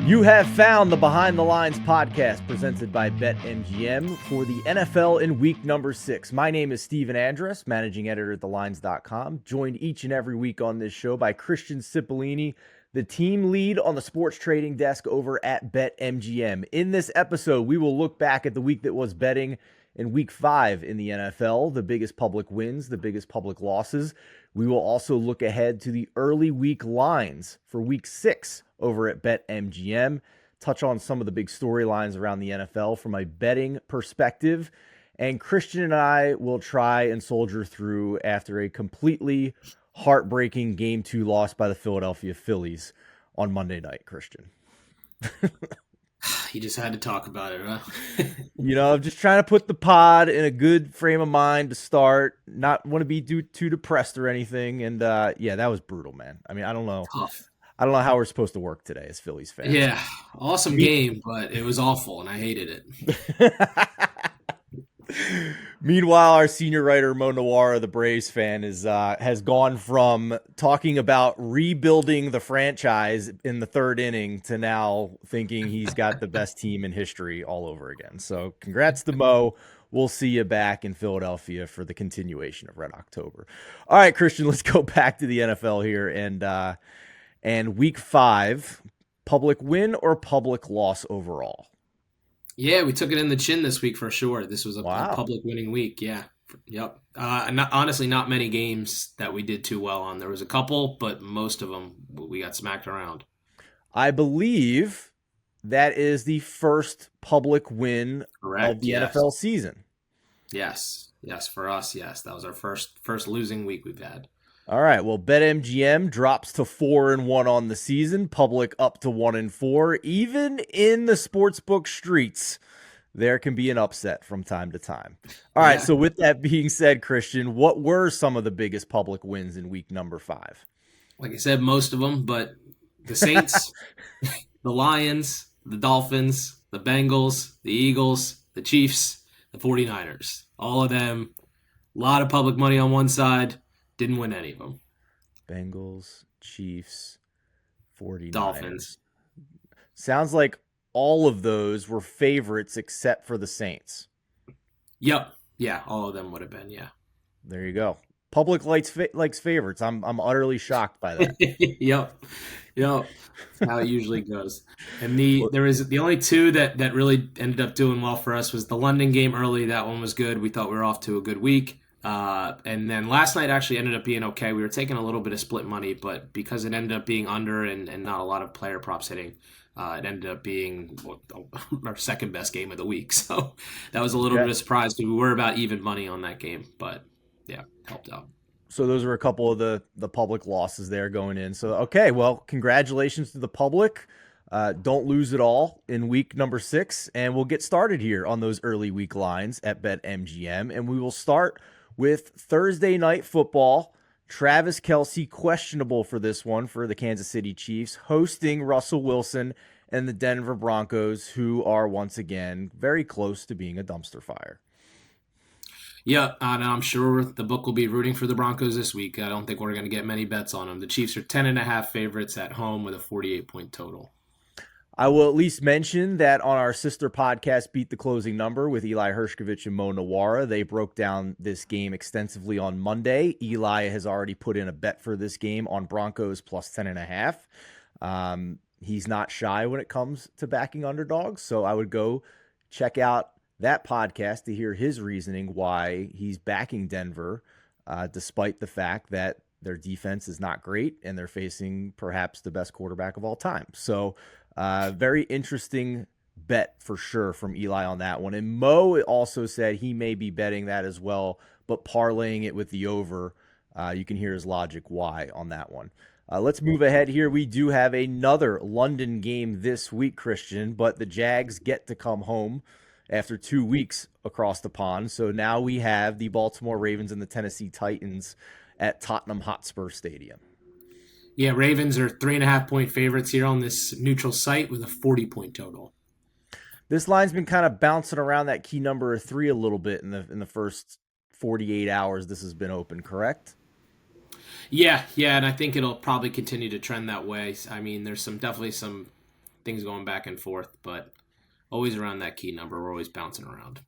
You have found the Behind the Lines podcast presented by BetMGM for the NFL in week number 6. My name is Stephen Andress, managing editor at thelines.com, joined each and every week on this show by Christian Cipollini, the team lead on the sports trading desk over at BetMGM. In this episode, we will look back at the week that was betting in week 5 in the NFL, the biggest public wins, the biggest public losses. We will also look ahead to the early week lines for week 6 over at BetMGM, touch on some of the big storylines around the NFL from a betting perspective. And Christian and I will try and soldier through after a completely heartbreaking Game 2 loss by the Philadelphia Phillies on Monday night, Christian. You just had to talk about it, huh? I'm just trying to put the pod in a good frame of mind to start. Not want to be too depressed or anything. And that was brutal, man. I mean, I don't know. Tough. I don't know how we're supposed to work today as Phillies fans. Yeah, awesome game, but it was awful, and I hated it. Meanwhile, our senior writer, Mo Nawara, the Braves fan, has gone from talking about rebuilding the franchise in the third inning to now thinking he's got the best team in history all over again. So congrats to Mo. We'll see you back in Philadelphia for the continuation of Red October. All right, Christian, let's go back to the NFL here. And week 5, public win or public loss overall? Yeah, we took it in the chin this week for sure. This was a public winning week. Yeah. Yep. Honestly, not many games that we did too well on. There was a couple, but most of them we got smacked around. I believe that is the first public win of the NFL season. Yes. Yes, for us, yes. That was our first losing week we've had. All right. Well, BetMGM drops to 4-1 on the season. Public up to 1-4. Even in the sportsbook streets, there can be an upset from time to time. All right. So with that being said, Christian, what were some of the biggest public wins in week number 5? Like I said, most of them, but the Saints, the Lions, the Dolphins, the Bengals, the Eagles, the Chiefs, the 49ers. All of them, a lot of public money on one side. Didn't win any of them. Bengals, Chiefs, 49ers. Dolphins. Sounds like all of those were favorites except for the Saints. Yep. Yeah, all of them would have been, yeah. There you go. Public likes favorites. I'm utterly shocked by that. Yep. That's how it usually goes. And there was the only two that really ended up doing well for us was the London game early. That one was good. We thought we were off to a good week. And then last night actually ended up being okay. We were taking a little bit of split money, but because it ended up being under and not a lot of player props hitting, it ended up being our second best game of the week. So that was a little bit of a surprise because we were about even money on that game, but yeah, helped out. So those are a couple of the public losses there going in. So, okay, well, congratulations to the public. Don't lose it all in week number 6, and we'll get started here on those early week lines at BetMGM, and we will start with Thursday night football. Travis Kelce questionable for this one for the Kansas City Chiefs, hosting Russell Wilson and the Denver Broncos, who are once again very close to being a dumpster fire. Yeah, and I'm sure the book will be rooting for the Broncos this week. I don't think we're going to get many bets on them. The Chiefs are 10.5 favorites at home with a 48-point total. I will at least mention that on our sister podcast, Beat the Closing Number with Eli Hershkovich and Mo Nawara, they broke down this game extensively on Monday. Eli has already put in a bet for this game on Broncos plus 10.5. He's not shy when it comes to backing underdogs, so I would go check out that podcast to hear his reasoning why he's backing Denver, despite the fact that their defense is not great and they're facing perhaps the best quarterback of all time. So very interesting bet for sure from Eli on that one. And Mo also said he may be betting that as well, but parlaying it with the over. You can hear his logic why on that one. Let's move ahead here. We do have another London game this week, Christian, but the Jags get to come home after 2 weeks across the pond. So now we have the Baltimore Ravens and the Tennessee Titans at Tottenham Hotspur Stadium. Yeah, Ravens are 3.5-point favorites here on this neutral site with a 40-point total. This line's been kind of bouncing around that key number of 3 a little bit in the first 48 hours this has been open, correct? Yeah, and I think it'll probably continue to trend that way. I mean, there's definitely some things going back and forth, but always around that key number. We're always bouncing around.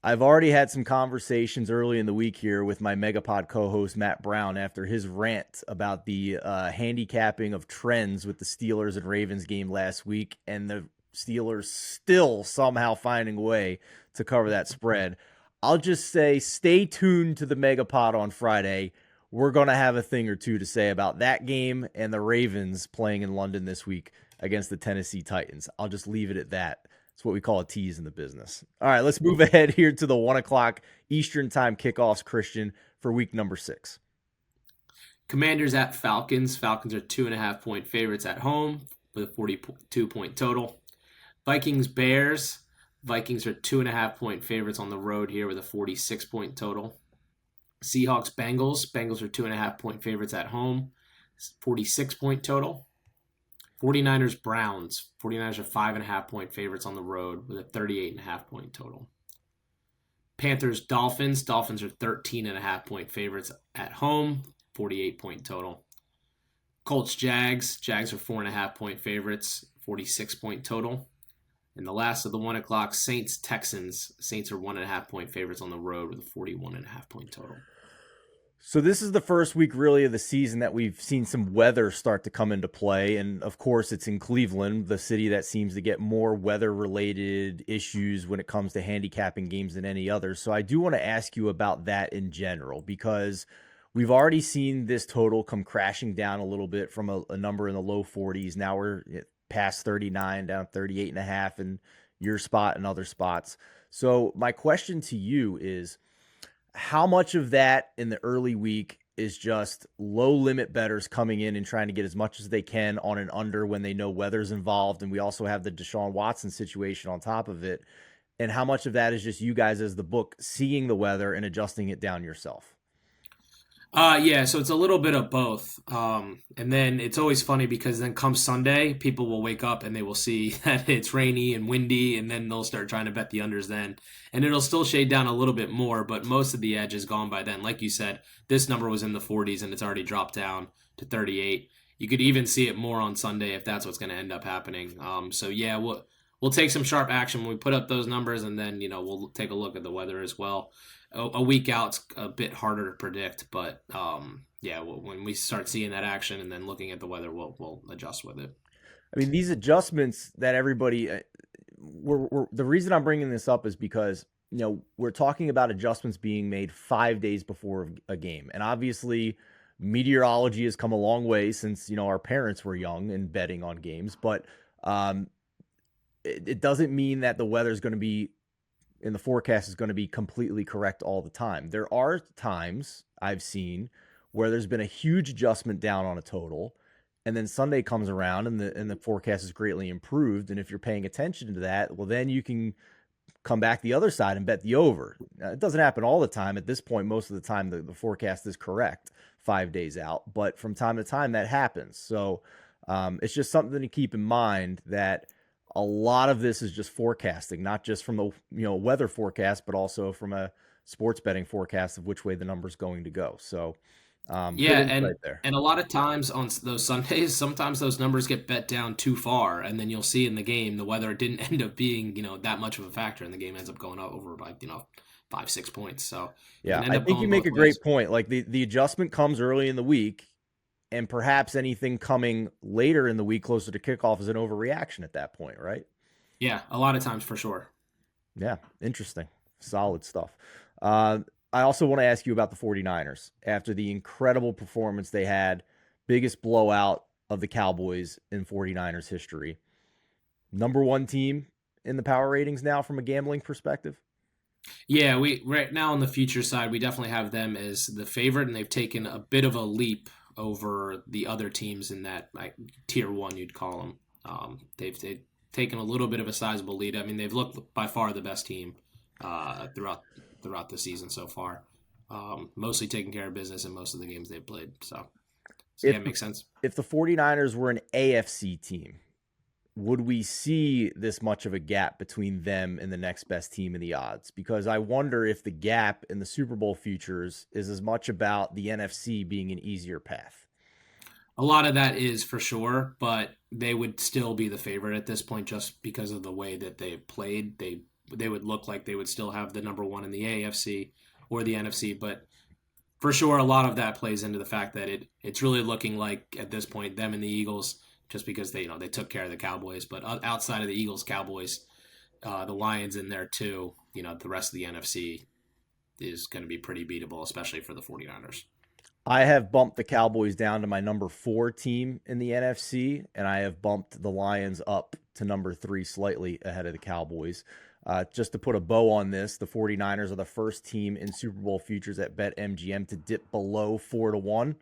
I've already had some conversations early in the week here with my Megapod co-host Matt Brown after his rant about the handicapping of trends with the Steelers and Ravens game last week, and the Steelers still somehow finding a way to cover that spread. I'll just say stay tuned to the Megapod on Friday. We're going to have a thing or two to say about that game and the Ravens playing in London this week against the Tennessee Titans. I'll just leave it at that. It's what we call a tease in the business. All right, let's move ahead here to the 1 o'clock Eastern time kickoffs, Christian, for week number 6. Commanders at Falcons. Falcons are 2.5-point favorites at home with a 42-point total. Vikings Bears. Vikings are 2.5-point favorites on the road here with a 46-point total. Seahawks Bengals. Bengals are 2.5-point favorites at home, 46-point total. 49ers Browns. 49ers are 5.5-point favorites on the road with a 38.5-point total. Panthers Dolphins. Dolphins are 13.5-point favorites at home, 48-point total. Colts Jags. Jags are 4.5-point favorites, 46-point total. And the last of the 1 o'clock Saints Texans. Saints are 1.5-point favorites on the road with a 41.5-point total. So this is the first week really of the season that we've seen some weather start to come into play. And of course, it's in Cleveland, the city that seems to get more weather-related issues when it comes to handicapping games than any other. So I do want to ask you about that in general, because we've already seen this total come crashing down a little bit from a number in the low 40s. Now we're past 39, down 38.5 in your spot and other spots. So my question to you is, how much of that in the early week is just low limit bettors coming in and trying to get as much as they can on an under when they know weather's involved? And we also have the Deshaun Watson situation on top of it. And how much of that is just you guys as the book seeing the weather and adjusting it down yourself? Yeah, so it's a little bit of both. And then it's always funny because then come Sunday, people will wake up and they will see that it's rainy and windy, and then they'll start trying to bet the unders then. And it'll still shade down a little bit more, but most of the edge is gone by then. Like you said, this number was in the 40s and it's already dropped down to 38. You could even see it more on Sunday if that's what's going to end up happening. So yeah, we'll take some sharp action when we put up those numbers, and then we'll take a look at the weather as well. A week out's a bit harder to predict, but yeah, when we start seeing that action and then looking at the weather, we'll adjust with it. I mean, these adjustments that everybody, the reason I'm bringing this up is because, we're talking about adjustments being made 5 days before a game. And obviously meteorology has come a long way since, our parents were young and betting on games, but it doesn't mean that the weather is going to be in the forecast is going to be completely correct all the time. There are times I've seen where there's been a huge adjustment down on a total, and then Sunday comes around and the forecast is greatly improved. And if you're paying attention to that, well, then you can come back the other side and bet the over. Now, it doesn't happen all the time. At this point, most of the time, the forecast is correct 5 days out, but from time to time that happens. So it's just something to keep in mind that a lot of this is just forecasting, not just from the weather forecast, but also from a sports betting forecast of which way the number's going to go. So yeah, and a lot of times on those Sundays, sometimes those numbers get bet down too far, and then you'll see in the game the weather didn't end up being that much of a factor, and the game ends up going over by 5-6 points. So yeah, I think you make a great point. Like the adjustment comes early in the week, and perhaps anything coming later in the week closer to kickoff is an overreaction at that point, right? Yeah, a lot of times for sure. Yeah, interesting. Solid stuff. I also want to ask you about the 49ers. After the incredible performance they had, biggest blowout of the Cowboys in 49ers history. Number one team in the power ratings now from a gambling perspective? Yeah, we right now on the future side, we definitely have them as the favorite, and they've taken a bit of a leap over the other teams in that tier one, you'd call them. They've taken a little bit of a sizable lead. I mean, they've looked by far the best team throughout the season so far. Mostly taking care of business in most of the games they've played. So yeah, it makes sense. If the 49ers were an AFC team, would we see this much of a gap between them and the next best team in the odds? Because I wonder if the gap in the Super Bowl futures is as much about the NFC being an easier path. A lot of that is for sure, but they would still be the favorite at this point just because of the way that they played. They would look like they would still have the number one in the AFC or the NFC, but for sure, a lot of that plays into the fact that it's really looking like at this point them and the Eagles, just because they took care of the Cowboys. But outside of the Eagles, Cowboys, the Lions in there too. The rest of the NFC is going to be pretty beatable, especially for the 49ers. I have bumped the Cowboys down to my number 4 team in the NFC, and I have bumped the Lions up to number 3 slightly ahead of the Cowboys. Just to put a bow on this, the 49ers are the first team in Super Bowl futures at BetMGM to dip below 4-1.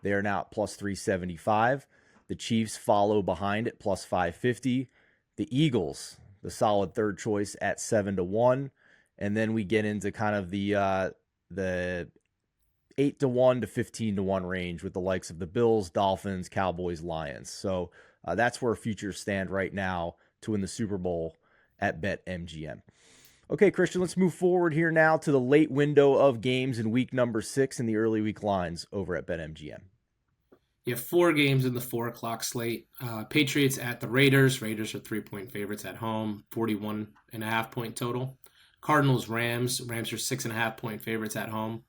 They are now at plus 375. The Chiefs follow behind at plus 550. The Eagles, the solid third choice at 7-1. And then we get into kind of the 8-1 to 15-1 range with the likes of the Bills, Dolphins, Cowboys, Lions. So that's where futures stand right now to win the Super Bowl at BetMGM. Okay, Christian, let's move forward here now to the late window of games in week number 6 and the early week lines over at BetMGM. You have 4 games in the 4 o'clock slate. Patriots at the Raiders. Raiders are 3-point favorites at home, 41.5-point total. Cardinals, Rams. Rams are 6.5-point favorites at home,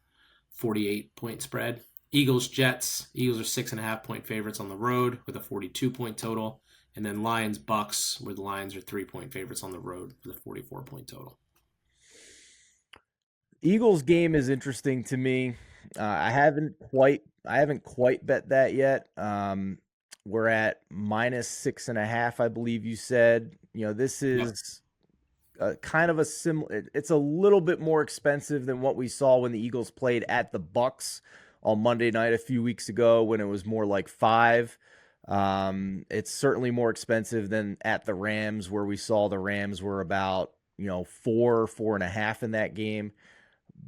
48-point spread. Eagles, Jets. Eagles are 6.5-point favorites on the road with a 42-point total. And then Lions, Bucks, where the Lions are 3-point favorites on the road with a 44-point total. Eagles game is interesting to me. I haven't quite bet that yet. We're at minus 6.5, I believe you said. This is kind of a similar. It's a little bit more expensive than what we saw when the Eagles played at the Bucks on Monday night a few weeks ago, when it was more like 5. It's certainly more expensive than at the Rams, where we saw the Rams were about 4.5 in that game.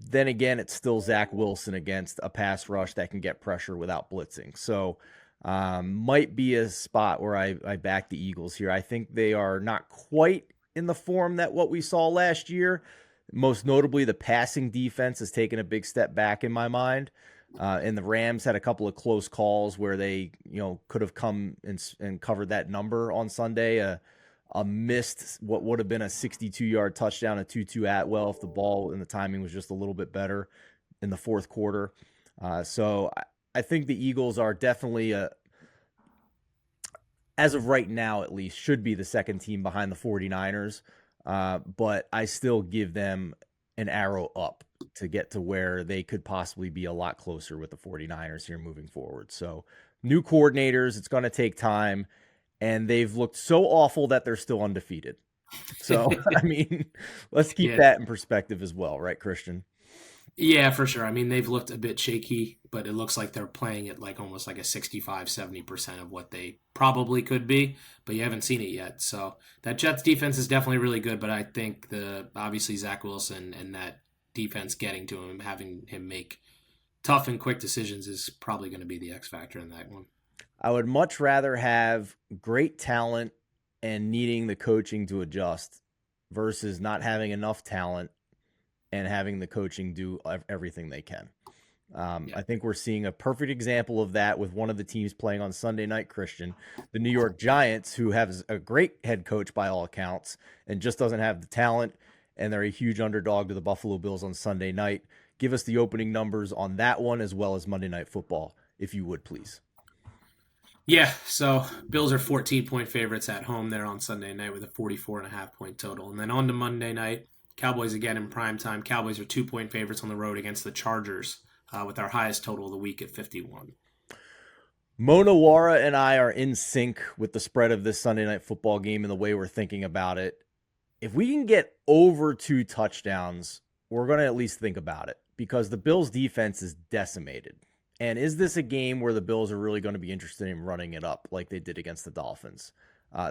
Then again, it's still Zach Wilson against a pass rush that can get pressure without blitzing. So might be a spot where I back the Eagles here. I think they are not quite in the form that what we saw last year. Most notably, the passing defense has taken a big step back in my mind. And the Rams had a couple of close calls where they, could have come and covered that number on Sunday. A missed what would have been a 62-yard touchdown, a 2-2 Atwell, if the ball and the timing was just a little bit better in the fourth quarter. So I think the Eagles are definitely, as of right now at least, should be the second team behind the 49ers. But I still give them an arrow up to get to where they could possibly be a lot closer with the 49ers here moving forward. So new coordinators, it's going to take time. And they've looked so awful that they're still undefeated. So, I mean, let's keep that in perspective as well, right, Christian? Yeah, for sure. I mean, they've looked a bit shaky, but it looks like they're playing at almost like a 65-70% of what they probably could be, but you haven't seen it yet. So that Jets defense is definitely really good, but I think obviously Zach Wilson and that defense getting to him, having him make tough and quick decisions is probably going to be the X factor in that one. I would much rather have great talent and needing the coaching to adjust versus not having enough talent and having the coaching do everything they can. I think we're seeing a perfect example of that with one of the teams playing on Sunday night, Christian, the New York Giants, who have a great head coach by all accounts and just doesn't have the talent, and they're a huge underdog to the Buffalo Bills on Sunday night. Give us the opening numbers on that one as well as Monday Night Football, if you would, please. Yeah, so Bills are 14-point favorites at home there on Sunday night with a 44.5-point total. And then on to Monday night, Cowboys again in prime time. Cowboys are 2-point favorites on the road against the Chargers with our highest total of the week at 51. Mo Nawara and I are in sync with the spread of this Sunday Night Football game and the way we're thinking about it. If we can get over 2 touchdowns, we're going to at least think about it because the Bills' defense is decimated. And is this a game where the Bills are really going to be interested in running it up like they did against the Dolphins?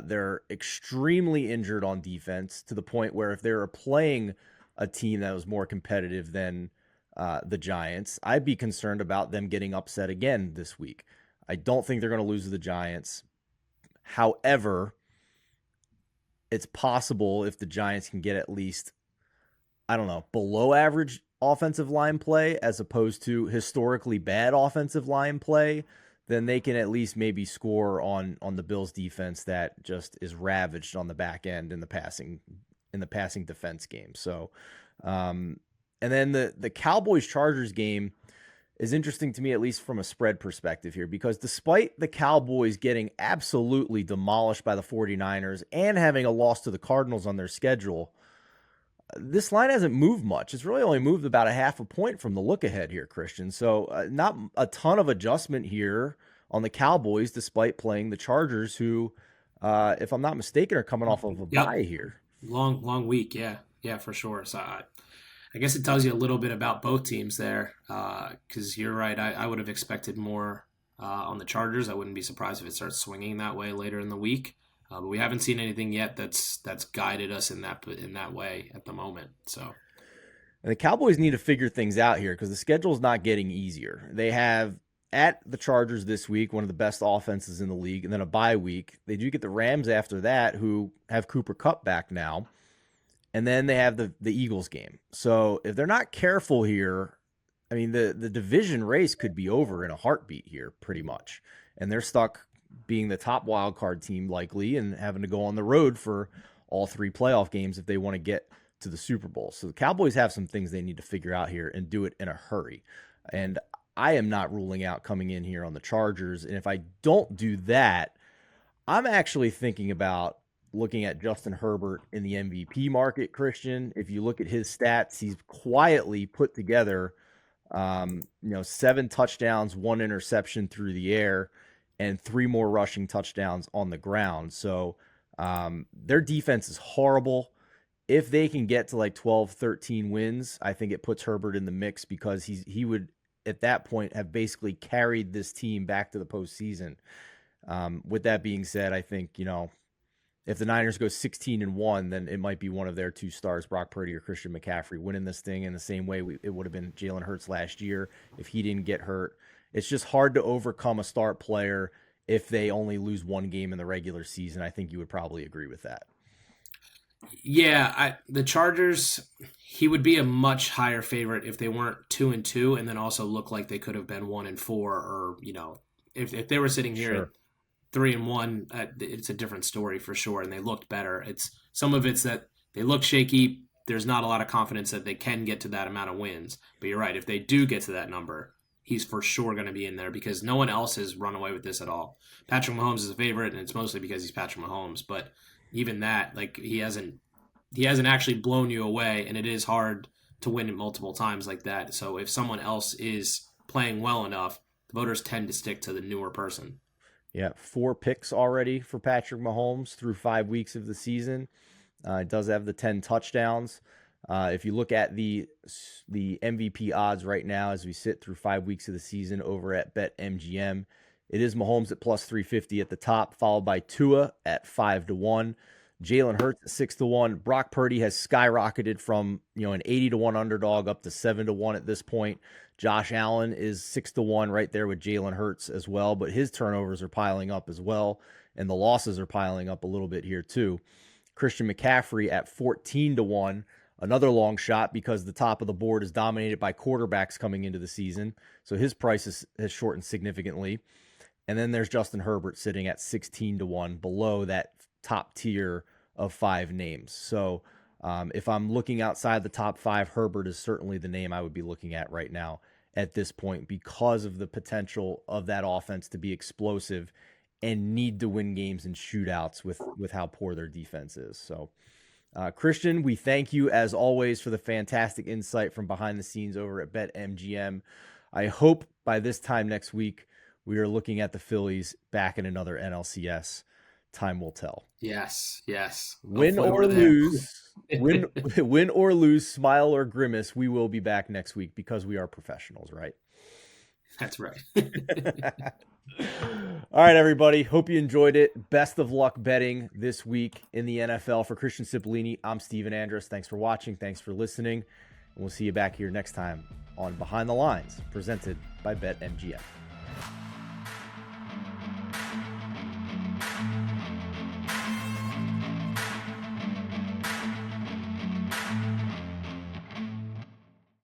They're extremely injured on defense to the point where if they were playing a team that was more competitive than the Giants, I'd be concerned about them getting upset again this week. I don't think they're going to lose to the Giants. However, it's possible if the Giants can get at least, below average offensive line play as opposed to historically bad offensive line play, then they can at least maybe score on the Bills defense that just is ravaged on the back end in the passing defense game. So, and then the Cowboys Chargers game is interesting to me, at least from a spread perspective here, because despite the Cowboys getting absolutely demolished by the 49ers and having a loss to the Cardinals on their schedule, this line hasn't moved much. It's really only moved about a half a point from the look ahead here, Christian. So not a ton of adjustment here on the Cowboys, despite playing the Chargers, who, if I'm not mistaken, are coming off of a bye here. Long week. Yeah, for sure. So I guess it tells you a little bit about both teams there, because you're right. I would have expected more on the Chargers. I wouldn't be surprised if it starts swinging that way later in the week. But we haven't seen anything yet that's guided us in that way at the moment. So, and the Cowboys need to figure things out here because the schedule is not getting easier. They have at the Chargers this week, one of the best offenses in the league, and then a bye week. They do get the Rams after that, who have Cooper Kupp back now. And then they have the Eagles game. So if they're not careful here, I mean, the division race could be over in a heartbeat here, pretty much. And they're stuck being the top wild card team likely and having to go on the road for all 3 playoff games if they want to get to the Super Bowl. So the Cowboys have some things they need to figure out here and do it in a hurry. And I am not ruling out coming in here on the Chargers. And if I don't do that, I'm actually thinking about looking at Justin Herbert in the MVP market, Christian. If you look at his stats, he's quietly put together, 7 touchdowns, 1 interception through the air, and 3 more rushing touchdowns on the ground. So their defense is horrible. If they can get to like 12, 13 wins, I think it puts Herbert in the mix because he would, at that point, have basically carried this team back to the postseason. With that being said, I think, if the Niners go 16-1, then it might be one of their 2 stars, Brock Purdy or Christian McCaffrey, winning this thing in the same way it would have been Jalen Hurts last year if he didn't get hurt. It's just hard to overcome a star player if they only lose 1 game in the regular season. I think you would probably agree with that. Yeah, the Chargers, he would be a much higher favorite if they weren't 2-2 and then also look like they could have been 1-4, or if they were sitting here. Sure. 3-1, it's a different story for sure, and they looked better. Some of it's that they look shaky. There's not a lot of confidence that they can get to that amount of wins. But you're right, if they do get to that number, he's for sure going to be in there because no one else has run away with this at all. Patrick Mahomes is a favorite, and it's mostly because he's Patrick Mahomes. But even that, like he hasn't actually blown you away, and it is hard to win it multiple times like that. So if someone else is playing well enough, the voters tend to stick to the newer person. Yeah, 4 picks already for Patrick Mahomes through 5 weeks of the season. It does have the 10 touchdowns. If you look at the MVP odds right now as we sit through 5 weeks of the season over at BetMGM, it is Mahomes at plus 350 at the top, followed by Tua at 5-1. Jalen Hurts at 6-1. Brock Purdy has skyrocketed from an 80-1 underdog up to 7-1 at this point. Josh Allen is 6-1 right there with Jalen Hurts as well, but his turnovers are piling up as well, and the losses are piling up a little bit here too. Christian McCaffrey at 14-1, another long shot because the top of the board is dominated by quarterbacks coming into the season, so his price has shortened significantly. And then there's Justin Herbert sitting at 16-1 below that top tier of 5 names. So if I'm looking outside the top 5, Herbert is certainly the name I would be looking at right now at this point because of the potential of that offense to be explosive and need to win games in shootouts with how poor their defense is. So, Christian, we thank you as always for the fantastic insight from behind the scenes over at BetMGM. I hope by this time next week we are looking at the Phillies back in another NLCS. Time will tell. Yes. Win or lose, win or lose, smile or grimace, we will be back next week because we are professionals, right? That's right. All right, everybody. Hope you enjoyed it. Best of luck betting this week in the NFL. For Christian Cipollini, I'm Stephen Andress. Thanks for watching. Thanks for listening. And we'll see you back here next time on Behind the Lines, presented by BetMGM.